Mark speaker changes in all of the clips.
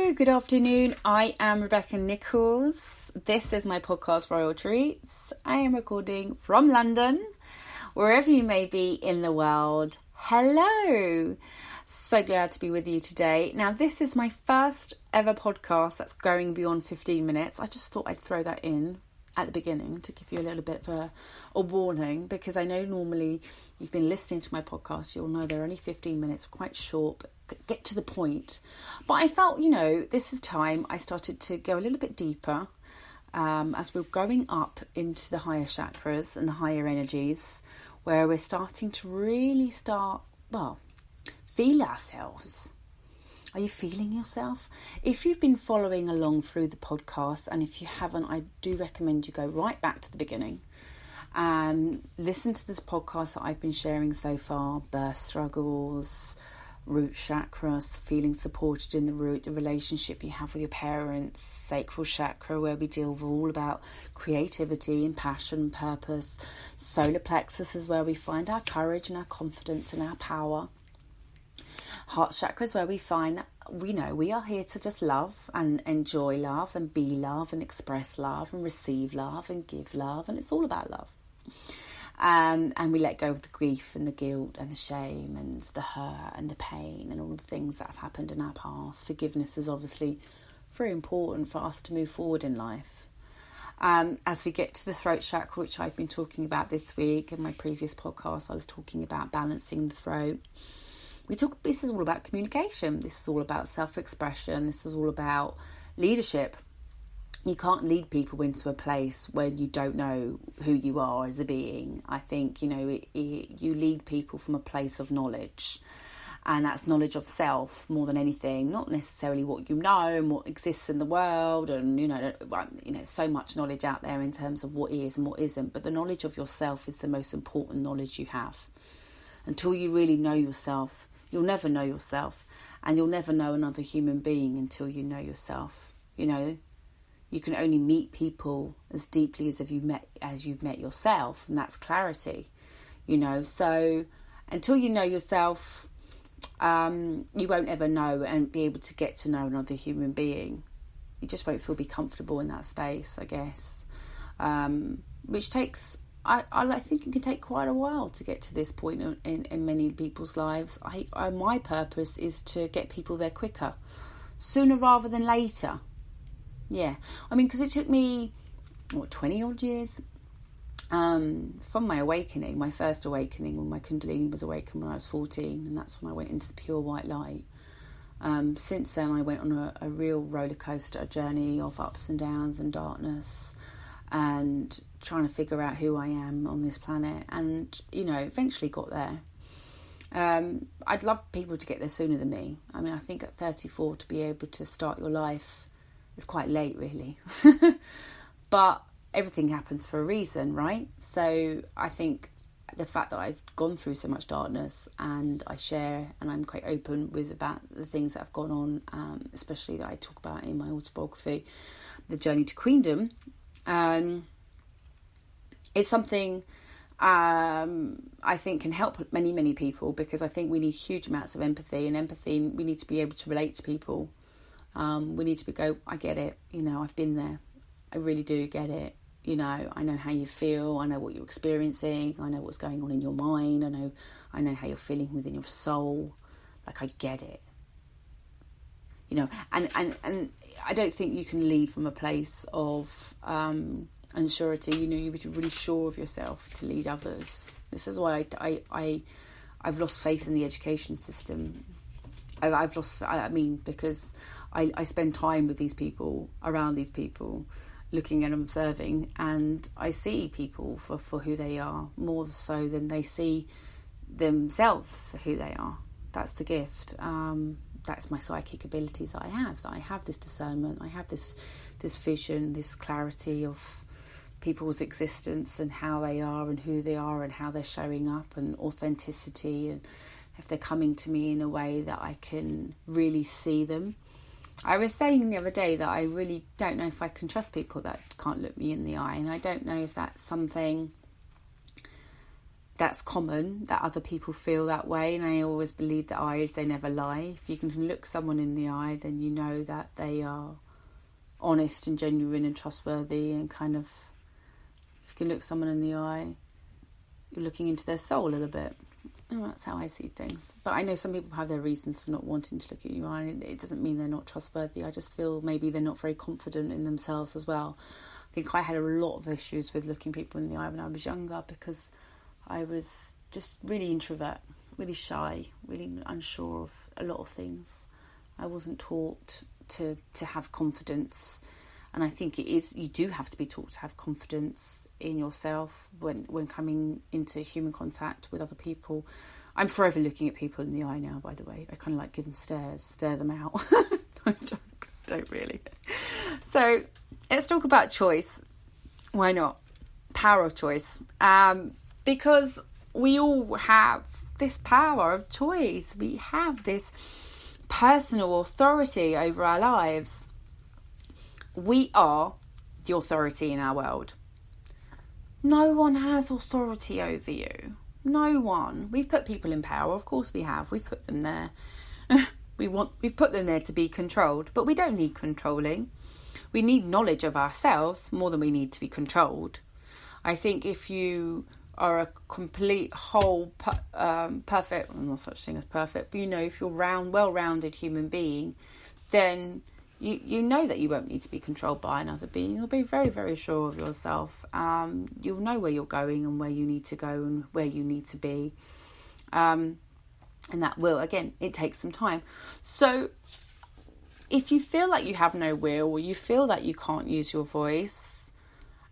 Speaker 1: Hello, good afternoon. I am Rebecca Nichols. This is my podcast, Royal Treats. I am recording from London, wherever you may be in the world. Hello. So glad to be with you today. Now, this is my first ever podcast that's going beyond 15 minutes. I just thought I'd throw that in at the beginning to give you a little bit of a warning, because I know normally you've been listening to my podcast, you'll know they're only 15 minutes, quite short, but get to the point. But I felt, this is time I started to go a little bit deeper as we're going up into the higher chakras and the higher energies, where we're starting to really feel ourselves. Are you feeling yourself? If you've been following along through the podcast, and if you haven't, I do recommend you go right back to the beginning and listen to this podcast that I've been sharing so far: birth struggles, root chakras, feeling supported in the root, the relationship you have with your parents, sacral chakra, where we deal with all about creativity and passion, purpose. Solar plexus is where we find our courage and our confidence and our power. Heart chakra is where we find that we are here to just love and enjoy love and be love and express love and receive love and give love, and it's all about love. And we let go of the grief and the guilt and the shame and the hurt and the pain and all the things that have happened in our past. Forgiveness is obviously very important for us to move forward in life. As we get to the throat chakra, which I've been talking about this week, in my previous podcast I was talking about balancing the throat. This is all about communication. This is all about self-expression. This is all about leadership. You can't lead people into a place when you don't know who you are as a being. I think, you lead people from a place of knowledge. And that's knowledge of self more than anything. Not necessarily what you know and what exists in the world. And, so much knowledge out there in terms of what is and what isn't. But the knowledge of yourself is the most important knowledge you have. Until you really know yourself, you'll never know yourself, and you'll never know another human being until you know yourself. You can only meet people as deeply as you've met yourself, and that's clarity. So until you know yourself, you won't ever know and be able to get to know another human being. You just won't be comfortable in that space, I guess, which takes. I think it can take quite a while to get to this point in many people's lives. My purpose is to get people there quicker, sooner rather than later. Yeah, because it took me 20 odd years from my awakening, my first awakening, when my Kundalini was awakened when I was 14, and that's when I went into the pure white light. Since then, I went on a real roller coaster journey of ups and downs and darkness, and trying to figure out who I am on this planet, and eventually got there. I'd love people to get there sooner than me. I think at 34 to be able to start your life is quite late, really. But everything happens for a reason, right? So I think the fact that I've gone through so much darkness, and I share and I'm quite open about the things that have gone on, especially that I talk about in my autobiography, The Journey to Queendom. It's something I think can help many, many people, because I think we need huge amounts of empathy, and we need to be able to relate to people. We need to go, I get it, I've been there. I really do get it. I know how you feel. I know what you're experiencing. I know what's going on in your mind. I know how you're feeling within your soul. I get it. And I don't think you can lead from a place of unsurety. You have to be really sure of yourself to lead others. This is why I've lost faith in the education system. Because I spend time with these people, around these people, looking and observing, and I see people for who they are, more so than they see themselves for who they are. That's the gift. That's my psychic abilities that I have this discernment, I have this vision, this clarity of people's existence and how they are and who they are and how they're showing up, and authenticity, and if they're coming to me in a way that I can really see them. I was saying the other day that I really don't know if I can trust people that can't look me in the eye, and I don't know if that's something that's common, that other people feel that way. And I always believe that eyes, they never lie. If you can look someone in the eye, then you know that they are honest and genuine and trustworthy, and kind of, if you can look someone in the eye, you're looking into their soul a little bit. And that's how I see things. But I know some people have their reasons for not wanting to look at you, and it doesn't mean they're not trustworthy. I just feel maybe they're not very confident in themselves as well. I think I had a lot of issues with looking people in the eye when I was younger, because I was just really introvert, really shy, really unsure of a lot of things. I wasn't taught to have confidence. And I think you do have to be taught to have confidence in yourself when coming into human contact with other people. I'm forever looking at people in the eye now, by the way. I kind of like give them stares, stare them out. I don't really. So let's talk about choice. Why not? Power of choice. Because we all have this power of choice. We have this personal authority over our lives. We are the authority in our world. No one has authority over you. No one. We've put people in power. Of course we have. We've put them there. We've put them there to be controlled. But we don't need controlling. We need knowledge of ourselves more than we need to be controlled. I think if you are a complete whole, perfect, well, no such thing as perfect, but if you're well-rounded human being, then you know that you won't need to be controlled by another being. You'll be very, very sure of yourself. You'll know where you're going and where you need to go and where you need to be. And that will, again, it takes some time. So if you feel like you have no will, or you feel that you can't use your voice,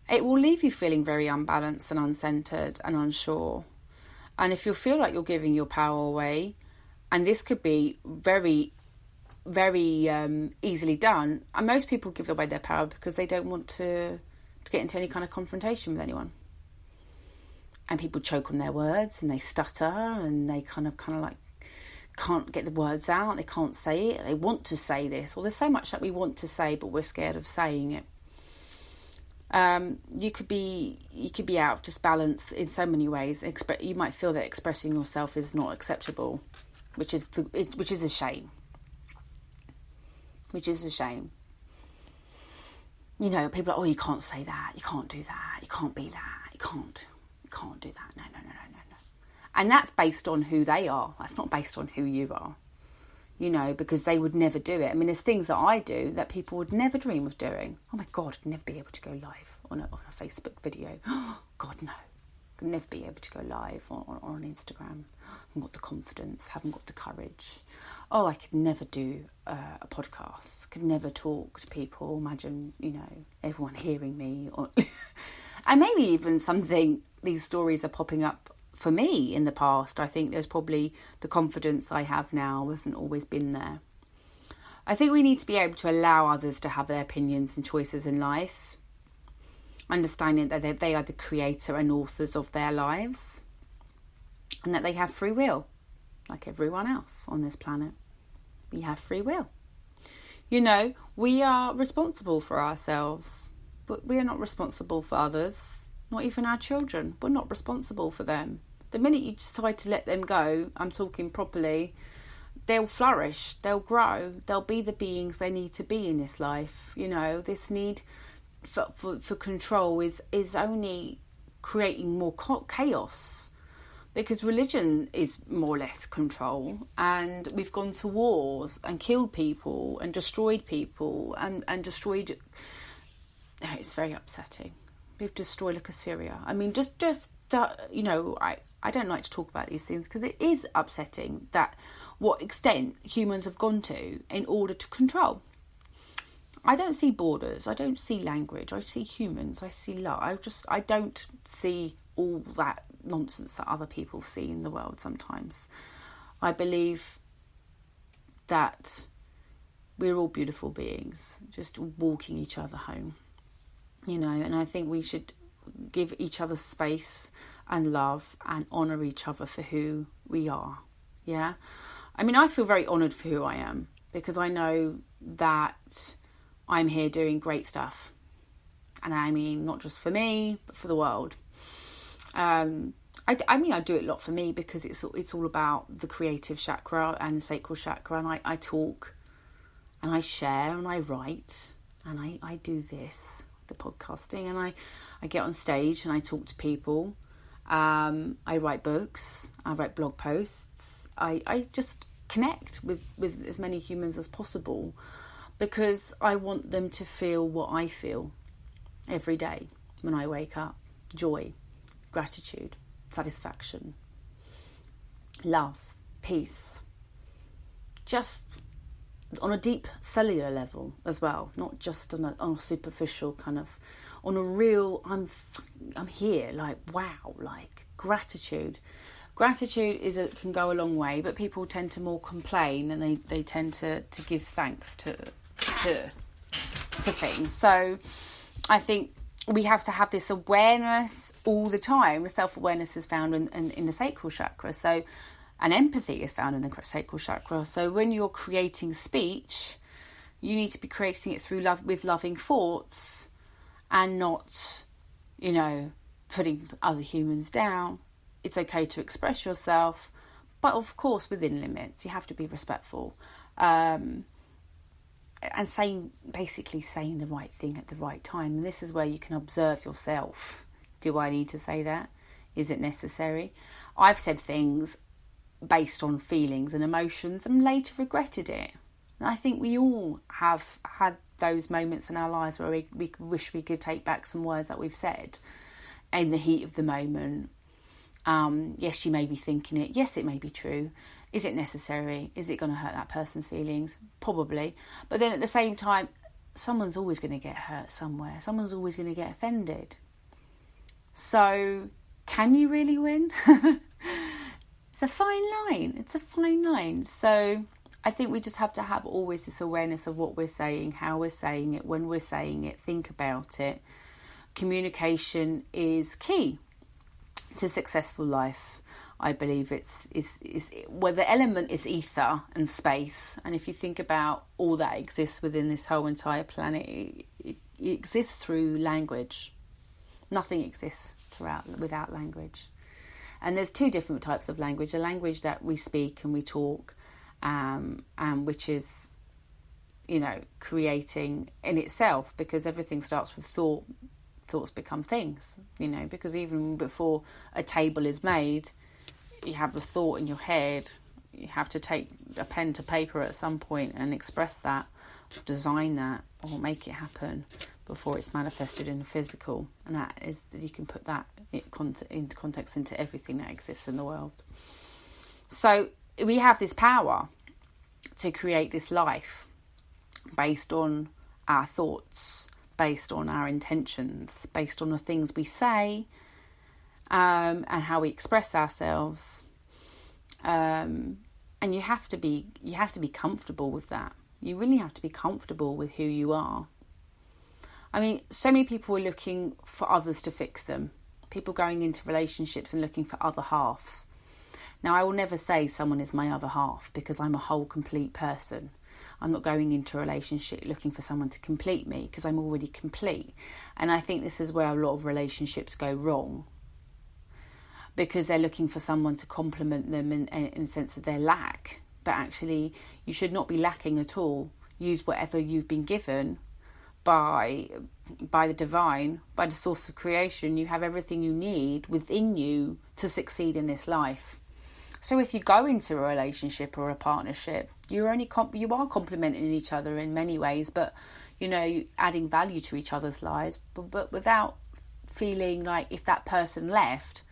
Speaker 1: it will leave you feeling very unbalanced and uncentered and unsure. And if you feel like you're giving your power away, and this could be very, very easily done, and most people give away their power because they don't want to get into any kind of confrontation with anyone. And people choke on their words, and they stutter, and they kind of like can't get the words out. They can't say it. They want to say this, or there's so much that we want to say, but we're scared of saying it. You could be out of just balance in so many ways. You might feel that expressing yourself is not acceptable, which is a shame. Which is a shame. People are like, oh, you can't say that, you can't do that, you can't be that, you can't do that. No. And that's based on who they are. That's not based on who you are. Because they would never do it. I mean, there's things that I do that people would never dream of doing. Oh my God, I'd never be able to go live on a Facebook video. Oh God, no. Could never be able to go live on Instagram. Haven't got the confidence, haven't got the courage. Oh, I could never do a podcast. Could never talk to people. Imagine, everyone hearing me. And maybe even these stories are popping up for me in the past. I think there's probably the confidence I have now hasn't always been there. I think we need to be able to allow others to have their opinions and choices in life, understanding that they are the creator and authors of their lives, and that they have free will, like everyone else on this planet. We have free will. We are responsible for ourselves, but we are not responsible for others. Not even our children. We're not responsible for them. The minute you decide to let them go, I'm talking properly, they'll flourish, they'll grow, they'll be the beings they need to be in this life. This need for control is only creating more chaos, because religion is more or less control, and we've gone to wars and killed people and destroyed people and destroyed. It's very upsetting. We've destroyed like Assyria. I mean, I don't like to talk about these things because it is upsetting that what extent humans have gone to in order to control. I don't see borders. I don't see language. I see humans. I see love. I don't see all that nonsense that other people see in the world sometimes. I believe that we're all beautiful beings, just walking each other home. And I think we should give each other space and love and honour each other for who we are. Yeah? I mean, I feel very honoured for who I am, because I know that I'm here doing great stuff. And I mean, not just for me, but for the world. I mean, I do it a lot for me because it's all about the creative chakra and the sacral chakra, and I talk and I share and I write and I do this, the podcasting, and I get on stage and I talk to people. I write books, I write blog posts, I just connect with as many humans as possible because I want them to feel what I feel every day when I wake up. Joy, gratitude, satisfaction, love, peace, just on a deep cellular level as well, not just on a superficial kind of, on a real, I'm here, like, wow, like gratitude can go a long way, but people tend to more complain, and they tend to give thanks to things. So I think we have to have this awareness all the time. The self-awareness is found in the sacral chakra. So, and empathy is found in the sacral chakra. So when you're creating speech, you need to be creating it through love, with loving thoughts, and not, putting other humans down. It's okay to express yourself, but of course within limits. You have to be respectful. And basically saying the right thing at the right time. And this is where you can observe yourself. Do I need to say that? Is it necessary? I've said things based on feelings and emotions and later regretted it. And I think we all have had those moments in our lives where we wish we could take back some words that we've said in the heat of the moment. Yes, you may be thinking it. Yes, it may be true. Is it necessary? Is it going to hurt that person's feelings? Probably. But then at the same time, someone's always going to get hurt somewhere. Someone's always going to get offended. So, can you really win? It's a fine line. It's a fine line. So, I think we just have to have always this awareness of what we're saying, how we're saying it, when we're saying it, think about it. Communication is key to successful life. I believe it's the element is ether and space, and if you think about all that exists within this whole entire planet, it exists through language. Nothing exists without language. And there's two different types of language: a language that we speak and we talk, and which is, creating in itself, because everything starts with thought. Thoughts become things, because even before a table is made, you have the thought in your head. You have to take a pen to paper at some point and express that, design that, or make it happen before it's manifested in the physical. And that is, you can put that into context into everything that exists in the world. So we have this power to create this life based on our thoughts, based on our intentions, based on the things we say, and how we express ourselves. And you have to be comfortable with that. You really have to be comfortable with who you are. I mean, so many people are looking for others to fix them. People going into relationships and looking for other halves. Now, I will never say someone is my other half, because I'm a whole, complete person. I'm not going into a relationship looking for someone to complete me, because I'm already complete. And I think this is where a lot of relationships go wrong, because they're looking for someone to complement them in the sense of their lack. But actually, you should not be lacking at all. Use whatever you've been given by the divine, by the source of creation. You have everything you need within you to succeed in this life. So if you go into a relationship or a partnership, you are complementing each other in many ways, but adding value to each other's lives, but without feeling like if that person left,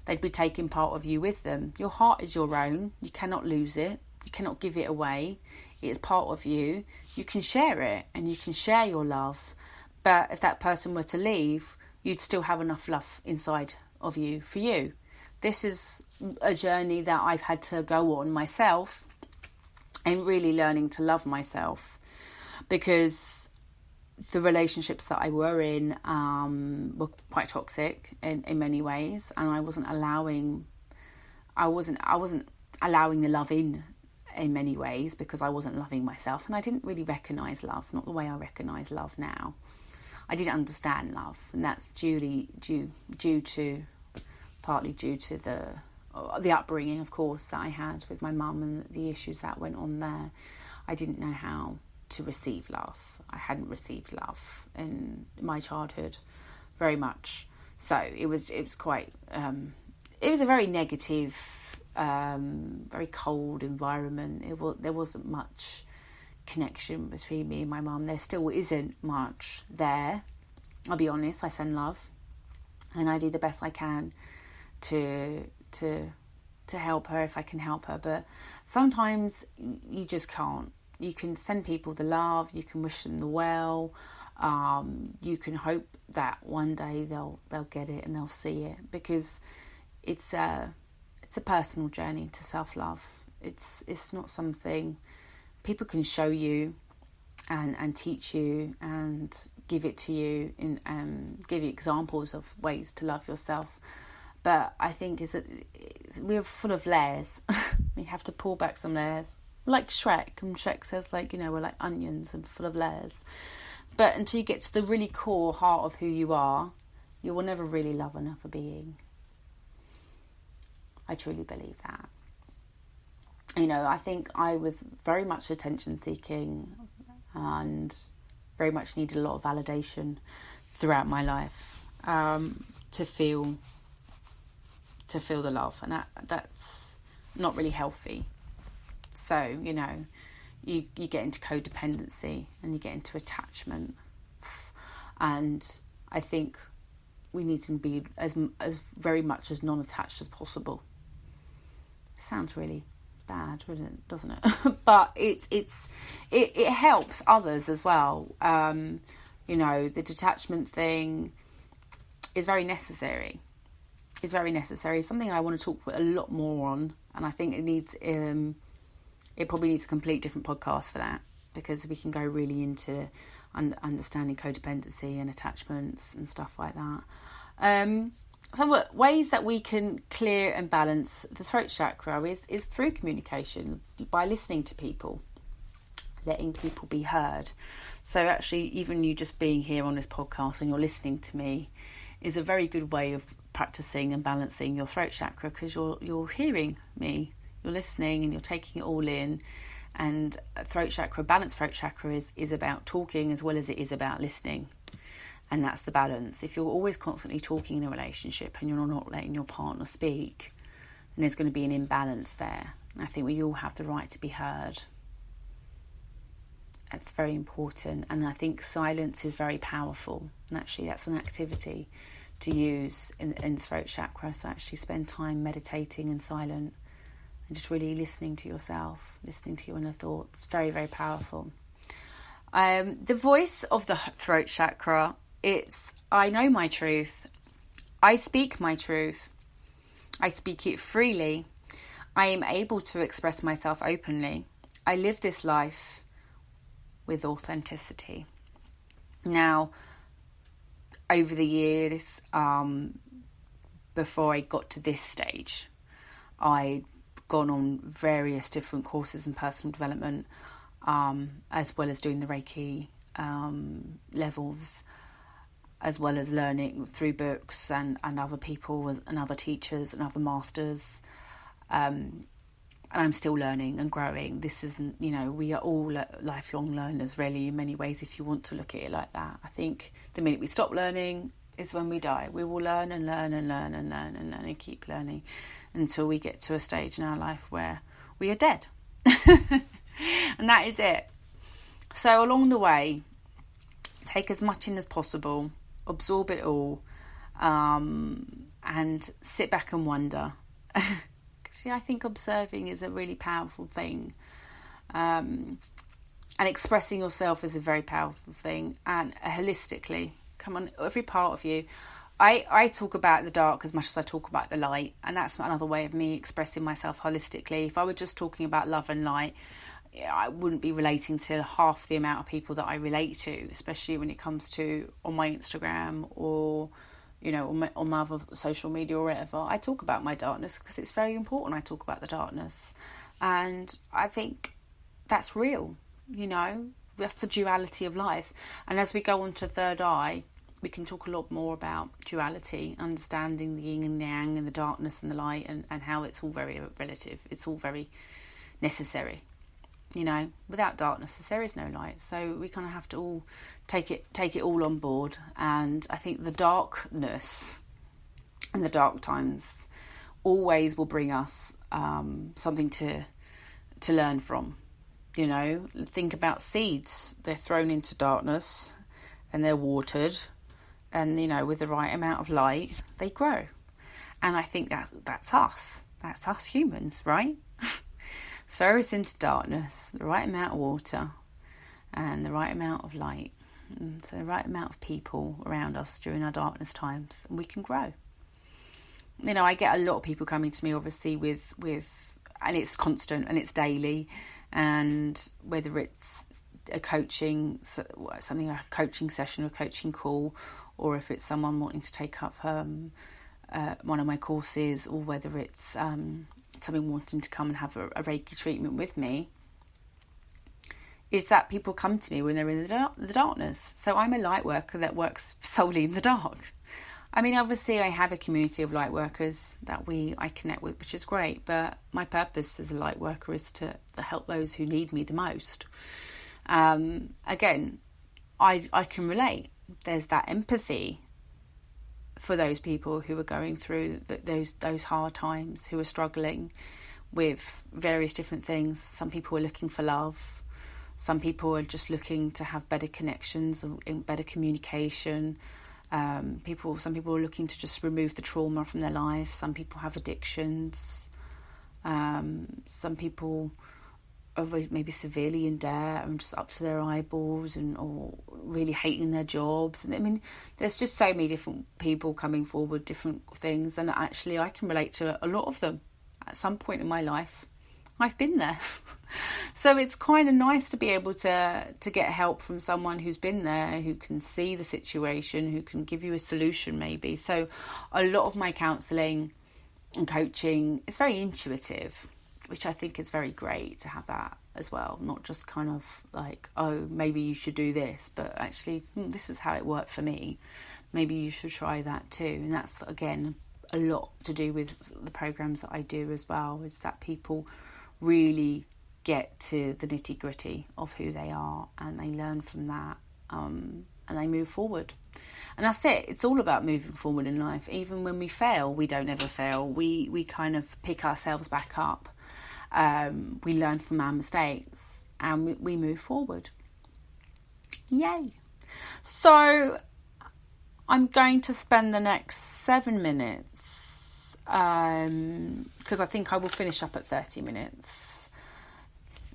Speaker 1: they'd be taking part of you with them. Your heart is your own. You cannot lose it. You cannot give it away. It's part of you. You can share it and you can share your love. But if that person were to leave, you'd still have enough love inside of you for you. This is a journey that I've had to go on myself, and really learning to love myself, because the relationships that I were in were quite toxic in many ways, and I wasn't allowing the love in many ways, because I wasn't loving myself, and I didn't really recognise love, not the way I recognise love now. I didn't understand love, and that's due to partly due to the upbringing, of course, that I had with my mum and the issues that went on there. I didn't know how to receive love. I hadn't received love in my childhood very much. So it was quite, it was a very negative, very cold environment. There wasn't much connection between me and my mum. There still isn't much there. I'll be honest, I send love and I do the best I can to help her if I can help her. But sometimes you just can't. You can send people the love, you can wish them the well, you can hope that one day they'll get it and they'll see it, because it's a personal journey to self-love. It's not something people can show you and teach you and give it to you and give you examples of ways to love yourself. But I think we're full of layers. We have to pull back some layers. Like Shrek, and Shrek says, we're like onions and full of layers. But until you get to the really core heart of who you are, you will never really love another being. I truly believe that. I think I was very much attention seeking and very much needed a lot of validation throughout my life to feel the love, and that's not really healthy. So you get into codependency and you get into attachment, and I think we need to be as very much as non-attached as possible. Sounds really bad, doesn't it? But it helps others as well. The detachment thing is very necessary. It's very necessary. Something I want to talk a lot more on, and I think it probably needs a complete different podcast for that, because we can go really into understanding codependency and attachments and stuff like that. Some ways that we can clear and balance the throat chakra is through communication, by listening to people, letting people be heard. So actually, even you just being here on this podcast and you're listening to me is a very good way of practicing and balancing your throat chakra, because you're hearing me, you're listening and you're taking it all in. And balanced throat chakra is about talking as well as it is about listening. And that's the balance. If you're always constantly talking in a relationship and you're not letting your partner speak, then there's going to be an imbalance there. And I think we all have the right to be heard. That's very important. And I think silence is very powerful. And actually that's an activity to use in the throat chakra. So actually spend time meditating in silent and just really listening to yourself, listening to your inner thoughts. Very, very powerful. The voice of the throat chakra, it's, I know my truth. I speak my truth. I speak it freely. I am able to express myself openly. I live this life with authenticity. Now, over the years, before I got to this stage, I'd gone on various different courses in personal development, as well as doing the Reiki levels, as well as learning through books and other people and other teachers and other masters. And I'm still learning and growing. This isn't, we are all lifelong learners, really, in many ways, if you want to look at it like that. I think the minute we stop learning is when we die. We will learn and learn and learn and learn and learn and keep learning until we get to a stage in our life where we are dead. And that is it. So along the way, take as much in as possible, absorb it all, and sit back and wonder. I think observing is a really powerful thing, and expressing yourself is a very powerful thing, and holistically, come on, every part of you. I talk about the dark as much as I talk about the light, and that's another way of me expressing myself holistically. If I were just talking about love and light, I wouldn't be relating to half the amount of people that I relate to, especially when it comes to on my Instagram or on my other social media or whatever. I talk about my darkness because it's very important. I talk about the darkness, and I think that's real. That's the duality of life. And as we go on to third eye, we can talk a lot more about duality, understanding the yin and yang and the darkness and the light, and how it's all very relative. It's all very necessary. Without darkness, there is no light. So we kind of have to all take it all on board. And I think the darkness and the dark times always will bring us something to learn from. Think about seeds. They're thrown into darkness and they're watered, and with the right amount of light they grow. And I think that's us. That's us humans, right? Throw us into darkness, the right amount of water and the right amount of light, and so the right amount of people around us during our darkness times, and we can grow. I get a lot of people coming to me, obviously, with and it's constant and it's daily, and whether it's a coaching, something like a coaching session or coaching call, or if it's someone wanting to take up one of my courses, or whether it's something wanting to come and have a Reiki treatment with me, is that people come to me when they're in the darkness. So I'm a light worker that works solely in the dark. I mean, obviously I have a community of light workers that I connect with, which is great, but my purpose as a light worker is to help those who need me the most. Again, I can relate. There's that empathy for those people who are going through those hard times, who are struggling with various different things. Some people are looking for love. Some people are just looking to have better connections and better communication. Some people are looking to just remove the trauma from their life. Some people have addictions. Some people are maybe severely in debt and just up to their eyeballs, or really hating their jobs. And I mean, there's just so many different people coming forward, different things, and actually I can relate to a lot of them. At some point in my life, I've been there. So it's kind of nice to be able to get help from someone who's been there, who can see the situation, who can give you a solution maybe. So a lot of my counselling and coaching is very intuitive, which I think is very great to have that as well. Not just kind of like, oh, maybe you should do this, but actually, this is how it worked for me. Maybe you should try that too. And that's, again, a lot to do with the programs that I do as well, is that people really get to the nitty gritty of who they are, and they learn from that, and they move forward. And that's it. It's all about moving forward in life. Even when we fail, we don't ever fail. We kind of pick ourselves back up. We learn from our mistakes, and we move forward. Yay. So I'm going to spend the next 7 minutes, because I think I will finish up at 30 minutes.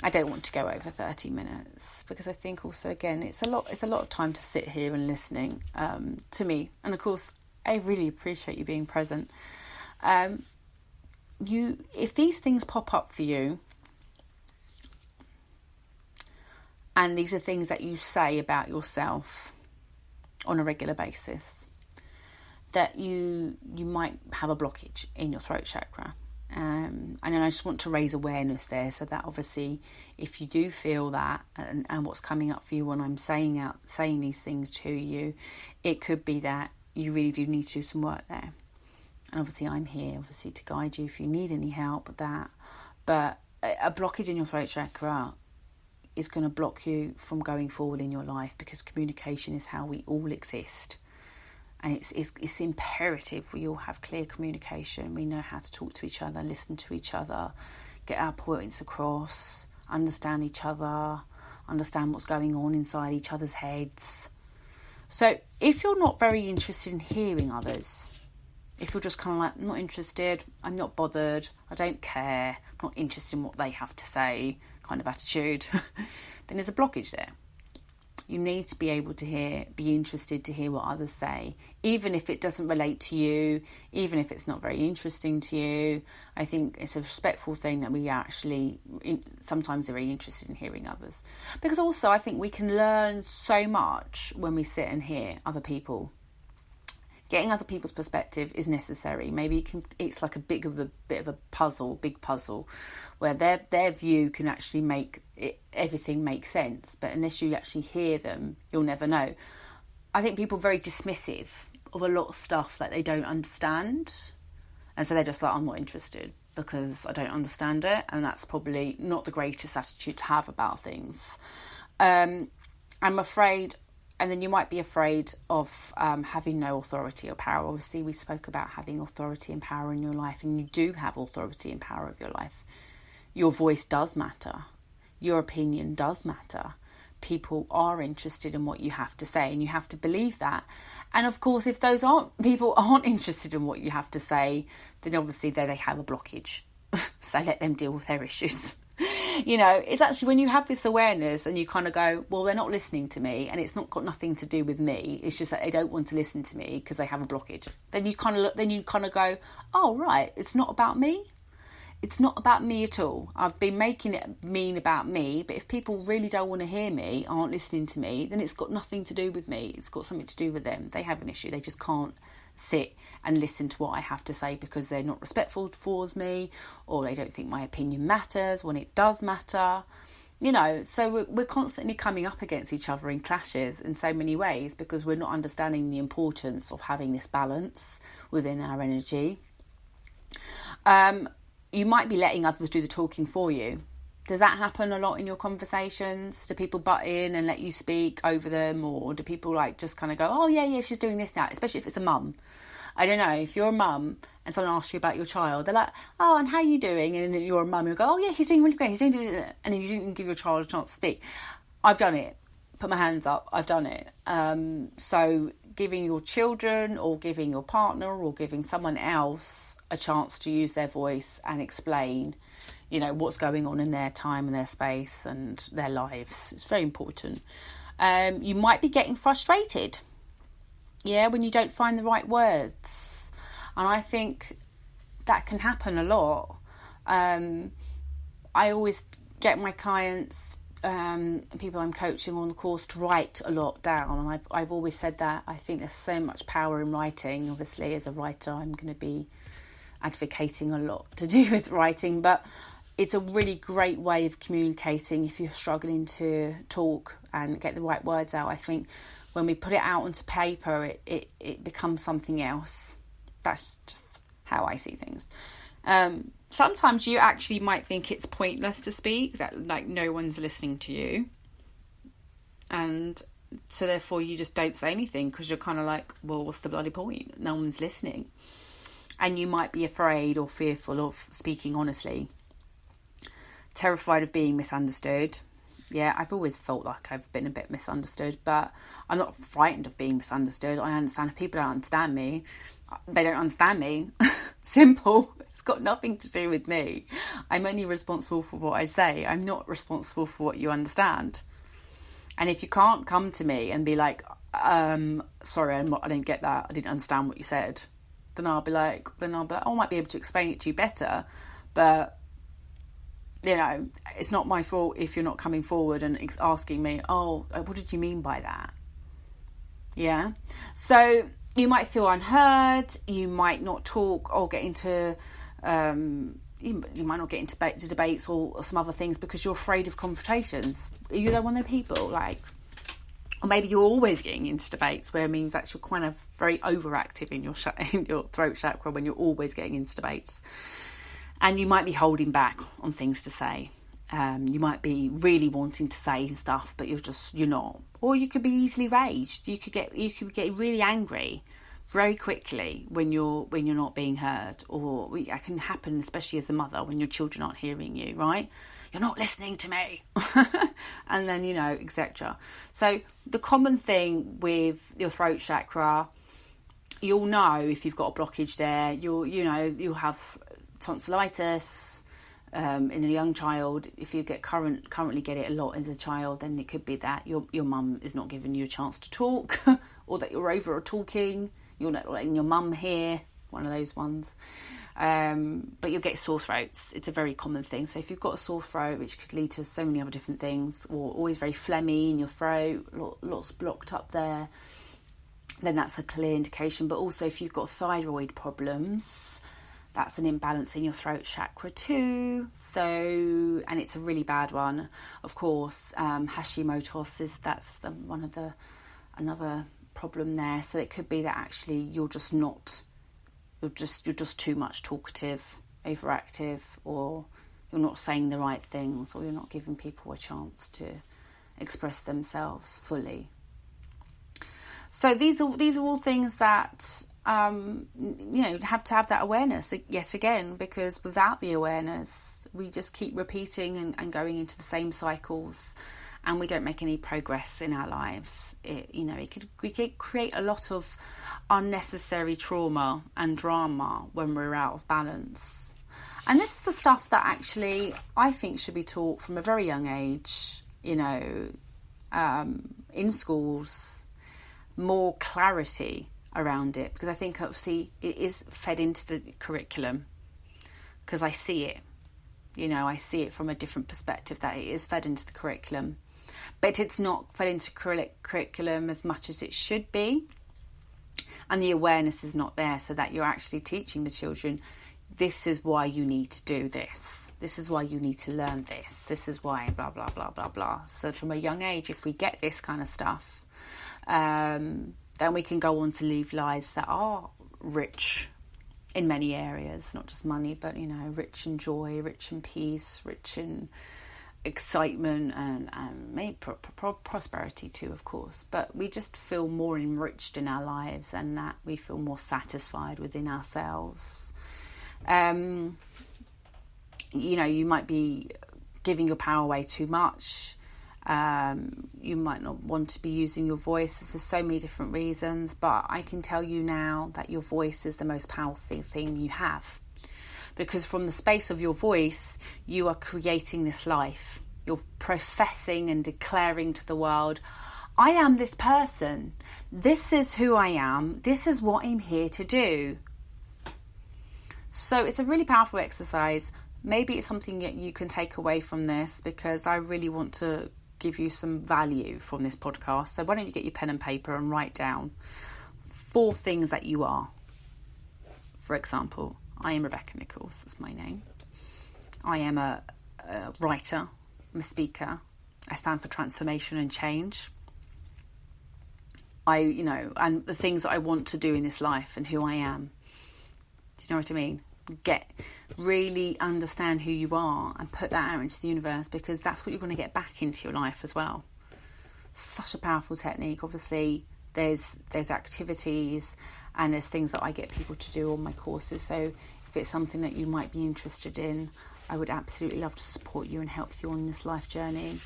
Speaker 1: I don't want to go over 30 minutes, because I think also, again, it's a lot of time to sit here and listening to me. And of course, I really appreciate you being present. If these things pop up for you, and these are things that you say about yourself on a regular basis, that you might have a blockage in your throat chakra. And then I just want to raise awareness there, so that obviously if you do feel that, and what's coming up for you when I'm saying these things to you, it could be that you really do need to do some work there. And obviously I'm here to guide you if you need any help with that. But a blockage in your throat chakra is going to block you from going forward in your life, because communication is how we all exist. And it's imperative we all have clear communication. We know how to talk to each other, listen to each other, get our points across, understand each other, understand what's going on inside each other's heads. So if you're not very interested in hearing others, if you're just kind of like, I'm not interested, I'm not bothered, I don't care, I'm not interested in what they have to say kind of attitude, then there's a blockage there. You need to be able to be interested to hear what others say, even if it doesn't relate to you, even if it's not very interesting to you. I think it's a respectful thing that we actually sometimes are very interested in hearing others. Because also I think we can learn so much when we sit and hear other people. Getting other people's perspective is necessary. Maybe it's like a bit of a big puzzle, where their view can actually make everything make sense. But unless you actually hear them, you'll never know. I think people are very dismissive of a lot of stuff that they don't understand. And so they're just like, I'm not interested because I don't understand it. And that's probably not the greatest attitude to have about things. I'm afraid, and then you might be afraid of having no authority or power. Obviously, we spoke about having authority and power in your life, and you do have authority and power of your life. Your voice does matter. Your opinion does matter. People are interested in what you have to say, and you have to believe that. And of course, if people aren't interested in what you have to say, then obviously they have a blockage. So let them deal with their issues. It's actually when you have this awareness and you kind of go, well, they're not listening to me, and it's not got nothing to do with me. It's just that they don't want to listen to me because they have a blockage. Then you kind of go, oh right, it's not about me. It's not about me at all. I've been making it mean about me, but if people really don't want to hear me, aren't listening to me, then it's got nothing to do with me. It's got something to do with them. They have an issue. They just can't sit and listen to what I have to say because they're not respectful towards me, or they don't think my opinion matters when it does matter. So we're constantly coming up against each other in clashes in so many ways because we're not understanding the importance of having this balance within our energy. You might be letting others do the talking for you. Does that happen a lot in your conversations? Do people butt in and let you speak over them? Or do people just kind of go, oh, yeah, she's doing this now? Especially if it's a mum. I don't know, if you're a mum and someone asks you about your child, they're like, oh, and how are you doing? And then you're a mum, you'll go, oh, yeah, he's doing really great. He's doing it. And then you didn't give your child a chance to speak. I've done it. Put my hands up. I've done it. So giving your children or giving your partner or giving someone else a chance to use their voice and explain, what's going on in their time and their space and their lives. It's very important. You might be getting frustrated, when you don't find the right words. And I think that can happen a lot. I always get my clients, people I'm coaching on the course, to write a lot down. And I've always said that I think there's so much power in writing. Obviously, as a writer, I'm going to be advocating a lot to do with writing, but it's a really great way of communicating if you're struggling to talk and get the right words out. I think when we put it out onto paper, it becomes something else. That's just how I see things. Sometimes you actually might think it's pointless to speak, that no one's listening to you, and so therefore you just don't say anything because you're kind of like, well, what's the bloody point? No one's listening. And you might be afraid or fearful of speaking honestly, terrified of being misunderstood. Yeah, I've always felt like I've been a bit misunderstood, but I'm not frightened of being misunderstood. I understand if people don't understand me, they don't understand me. Simple. It's got nothing to do with me. I'm only responsible for what I say. I'm not responsible for what you understand. And if you can't come to me and be like, sorry, I didn't get that. I didn't understand what you said. Then I'll be like, oh, I might be able to explain it to you better. But, it's not my fault if you're not coming forward and asking me, oh, what did you mean by that? Yeah. So you might feel unheard. You might not talk or get into, you might not get into debates or some other things because you're afraid of confrontations. Are you one of the people or maybe you're always getting into debates, where it means that you're kind of very overactive in your throat chakra when you're always getting into debates. And you might be holding back on things to say. You might be really wanting to say stuff, but you're not. Or you could be easily raged. You could get really angry very quickly when you're not being heard. Or that can happen, especially as a mother, when your children aren't hearing you, right? You're not listening to me. And then, etc. So the common thing with your throat chakra, you'll know if you've got a blockage there. You'll have tonsillitis in a young child. If you currently get it a lot as a child, then it could be that your mum is not giving you a chance to talk, or that you're over talking. You're not letting your mum hear, one of those ones. But you'll get sore throats. It's a very common thing. So if you've got a sore throat, which could lead to so many other different things, or always very phlegmy in your throat, lots blocked up there, then that's a clear indication. But also if you've got thyroid problems, that's an imbalance in your throat chakra too. So, and it's a really bad one. Of course, Hashimoto's that's another problem there. So it could be that actually you're just too much talkative, overactive, or you're not saying the right things, or you're not giving people a chance to express themselves fully. So these are all things that have to have that awareness yet again, because without the awareness, we just keep repeating and going into the same cycles, and we don't make any progress in our lives. We could create a lot of unnecessary trauma and drama when we're out of balance. And this is the stuff that actually I think should be taught from a very young age, in schools, more clarity around it, because I think obviously it is fed into the curriculum, because I see it, I see it from a different perspective, that it is fed into the curriculum, but it's not fed into curriculum as much as it should be, and the awareness is not there, so that you're actually teaching the children, this is why you need to do this. This is why you need to learn this. This is why blah, blah, blah, blah, blah. So from a young age, if we get this kind of stuff, then we can go on to live lives that are rich in many areas, not just money, but, rich in joy, rich in peace, rich in excitement, and maybe prosperity too, of course. But we just feel more enriched in our lives, and that we feel more satisfied within ourselves. You might be giving your power away too much. You might not want to be using your voice for so many different reasons, but I can tell you now that your voice is the most powerful thing you have, because from the space of your voice, you are creating this life. You're professing and declaring to the world, I am this person. This is who I am. This is what I'm here to do. So it's a really powerful exercise. Maybe it's something that you can take away from this, because I really want to give you some value from this podcast. So why don't you get your pen and paper and write down 4 things that you are. For example, I am Rebecca Nichols. That's my name. I am a writer. I'm a speaker. I stand for transformation and change. And the things that I want to do in this life and who I am. Do you know what I mean? Really understand who you are and put that out into the universe, because that's what you're going to get back into your life as well. Such a powerful technique. Obviously, there's activities and there's things that I get people to do on my courses. So if it's something that you might be interested in, I would absolutely love to support you and help you on this life journey.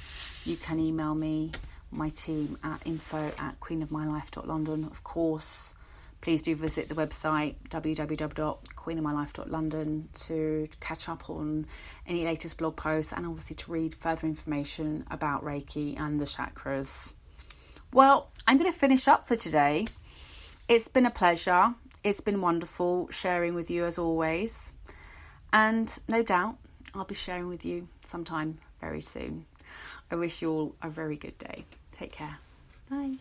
Speaker 1: You can email me, my team, at info@queenofmylife.london. Of course, please do visit the website www.queenofmylife.london to catch up on any latest blog posts, and obviously to read further information about Reiki and the chakras. Well, I'm going to finish up for today. It's been a pleasure. It's been wonderful sharing with you as always. And no doubt I'll be sharing with you sometime very soon. I wish you all a very good day. Take care. Bye.